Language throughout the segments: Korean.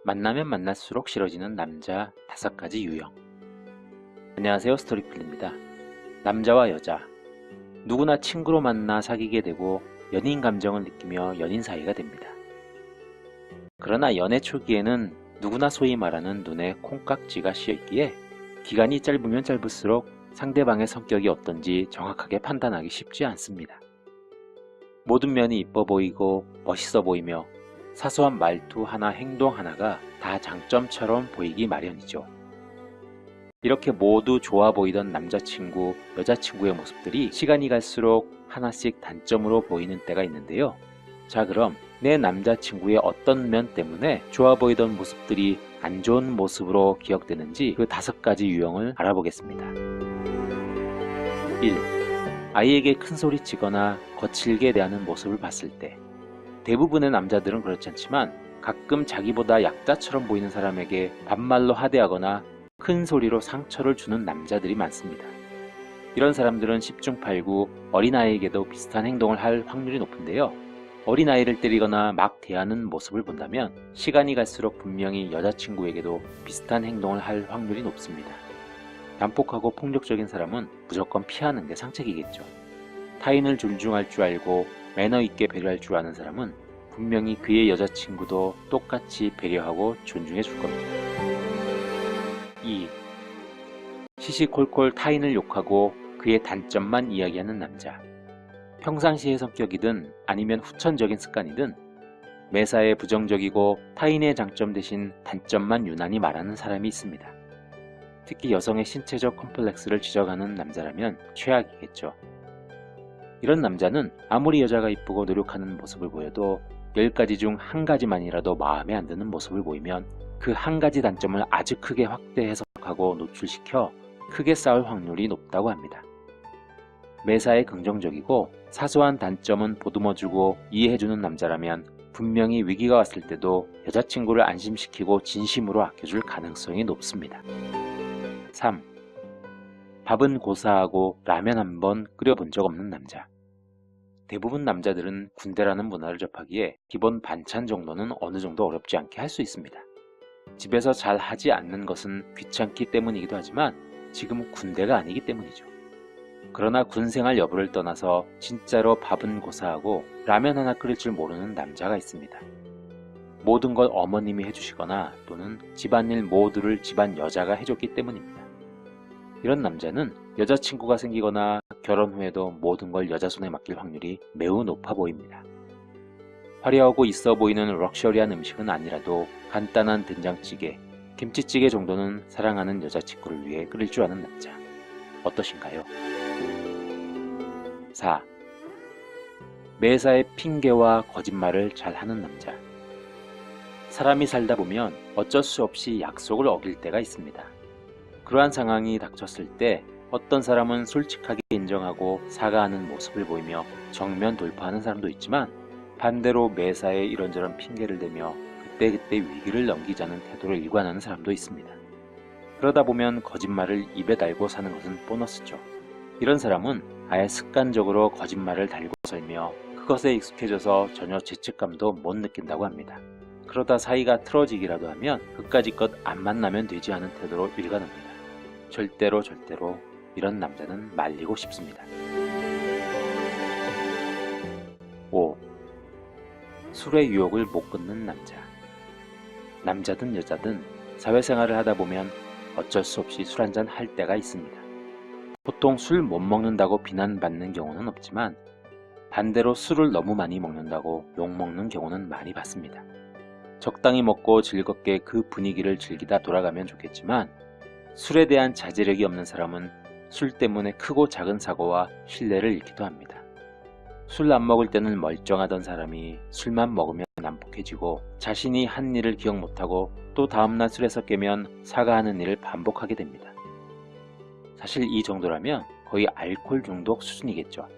만나면 만날수록 싫어지는 남자 5가지 유형. 안녕하세요, 스토리플입니다. 남자와 여자, 누구나 친구로 만나 사귀게 되고 연인 감정을 느끼며 연인 사이가 됩니다. 그러나 연애 초기에는 누구나 소위 말하는 눈에 콩깍지가 씌어있기에 기간이 짧으면 짧을수록 상대방의 성격이 어떤지 정확하게 판단하기 쉽지 않습니다. 모든 면이 이뻐 보이고 멋있어 보이며 사소한 말투 하나, 행동 하나가 다 장점처럼 보이기 마련이죠. 이렇게 모두 좋아 보이던 남자친구, 여자친구의 모습들이 시간이 갈수록 하나씩 단점으로 보이는 때가 있는데요. 자, 그럼 내 남자친구의 어떤 면 때문에 좋아 보이던 모습들이 안 좋은 모습으로 기억되는지 그 5가지 유형을 알아보겠습니다. 1. 아이에게 큰 소리 치거나 거칠게 대하는 모습을 봤을 때. 대부분의 남자들은 그렇지 않지만 가끔 자기보다 약자처럼 보이는 사람에게 반말로 하대하거나 큰 소리로 상처를 주는 남자들이 많습니다. 이런 사람들은 10중 8구 어린아이에게도 비슷한 행동을 할 확률이 높은데요. 어린아이를 때리거나 막 대하는 모습을 본다면 시간이 갈수록 분명히 여자친구에게도 비슷한 행동을 할 확률이 높습니다. 난폭하고 폭력적인 사람은 무조건 피하는 게 상책이겠죠. 타인을 존중할 줄 알고 매너 있게 배려할 줄 아는 사람은 분명히 그의 여자친구도 똑같이 배려하고 존중해 줄 겁니다. 2. 시시콜콜 타인을 욕하고 그의 단점만 이야기하는 남자. 평상시의 성격이든 아니면 후천적인 습관이든 매사에 부정적이고 타인의 장점 대신 단점만 유난히 말하는 사람이 있습니다. 특히 여성의 신체적 컴플렉스를 지적하는 남자라면 최악이겠죠. 이런 남자는 아무리 여자가 이쁘고 노력하는 모습을 보여도 10가지 중 1가지만이라도 마음에 안 드는 모습을 보이면 그 한 가지 단점을 아주 크게 확대 해석하고 노출시켜 크게 싸울 확률이 높다고 합니다. 매사에 긍정적이고 사소한 단점은 보듬어주고 이해해주는 남자라면 분명히 위기가 왔을 때도 여자친구를 안심시키고 진심으로 아껴줄 가능성이 높습니다. 3. 밥은 고사하고 라면 한 번 끓여본 적 없는 남자. 대부분 남자들은 군대라는 문화를 접하기에 기본 반찬 정도는 어느 정도 어렵지 않게 할 수 있습니다. 집에서 잘 하지 않는 것은 귀찮기 때문이기도 하지만 지금은 군대가 아니기 때문이죠. 그러나 군생활 여부를 떠나서 진짜로 밥은 고사하고 라면 하나 끓일 줄 모르는 남자가 있습니다. 모든 걸 어머님이 해주시거나 또는 집안일 모두를 집안 여자가 해줬기 때문입니다. 이런 남자는 여자친구가 생기거나 결혼 후에도 모든 걸 여자 손에 맡길 확률이 매우 높아 보입니다. 화려하고 있어 보이는 럭셔리한 음식은 아니라도 간단한 된장찌개, 김치찌개 정도는 사랑하는 여자친구를 위해 끓일 줄 아는 남자. 어떠신가요? 4. 매사에 핑계와 거짓말을 잘 하는 남자. 사람이 살다 보면 어쩔 수 없이 약속을 어길 때가 있습니다. 그러한 상황이 닥쳤을 때 어떤 사람은 솔직하게 인정하고 사과하는 모습을 보이며 정면 돌파하는 사람도 있지만 반대로 매사에 이런저런 핑계를 대며 그때그때 위기를 넘기자는 태도를 일관하는 사람도 있습니다. 그러다 보면 거짓말을 입에 달고 사는 것은 보너스죠. 이런 사람은 아예 습관적으로 거짓말을 달고 살며 그것에 익숙해져서 전혀 죄책감도 못 느낀다고 합니다. 그러다 사이가 틀어지기라도 하면 그까짓 것 안 만나면 되지 않은 태도로 일관합니다. 절대로 이런 남자는 말리고 싶습니다. 5. 술의 유혹을 못 끊는 남자. 남자든 여자든 사회생활을 하다 보면 어쩔 수 없이 술 한잔 할 때가 있습니다. 보통 술 못 먹는다고 비난받는 경우는 없지만 반대로 술을 너무 많이 먹는다고 욕먹는 경우는 많이 봤습니다. 적당히 먹고 즐겁게 그 분위기를 즐기다 돌아가면 좋겠지만 술에 대한 자제력이 없는 사람은 술 때문에 크고 작은 사고와 신뢰를 잃기도 합니다. 술 안 먹을 때는 멀쩡하던 사람이 술만 먹으면 난폭해지고 자신이 한 일을 기억 못하고 또 다음날 술에서 깨면 사과하는 일을 반복하게 됩니다. 사실 이 정도라면 거의 알코올 중독 수준이겠죠.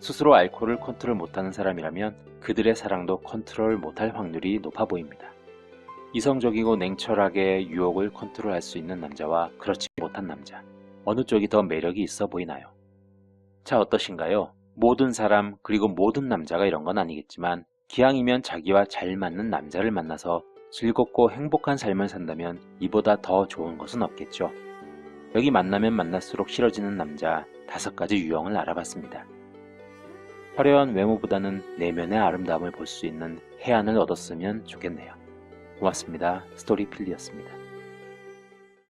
스스로 알코올을 컨트롤 못하는 사람이라면 그들의 사랑도 컨트롤 못할 확률이 높아 보입니다. 이성적이고 냉철하게 유혹을 컨트롤할 수 있는 남자와 그렇지 못한 남자, 어느 쪽이 더 매력이 있어 보이나요? 자, 어떠신가요? 모든 사람 그리고 모든 남자가 이런 건 아니겠지만 기왕이면 자기와 잘 맞는 남자를 만나서 즐겁고 행복한 삶을 산다면 이보다 더 좋은 것은 없겠죠. 여기 만나면 만날수록 싫어지는 남자 5가지 유형을 알아봤습니다. 화려한 외모보다는 내면의 아름다움을 볼 수 있는 해안을 얻었으면 좋겠네요. 고맙습니다. 스토리필리였습니다.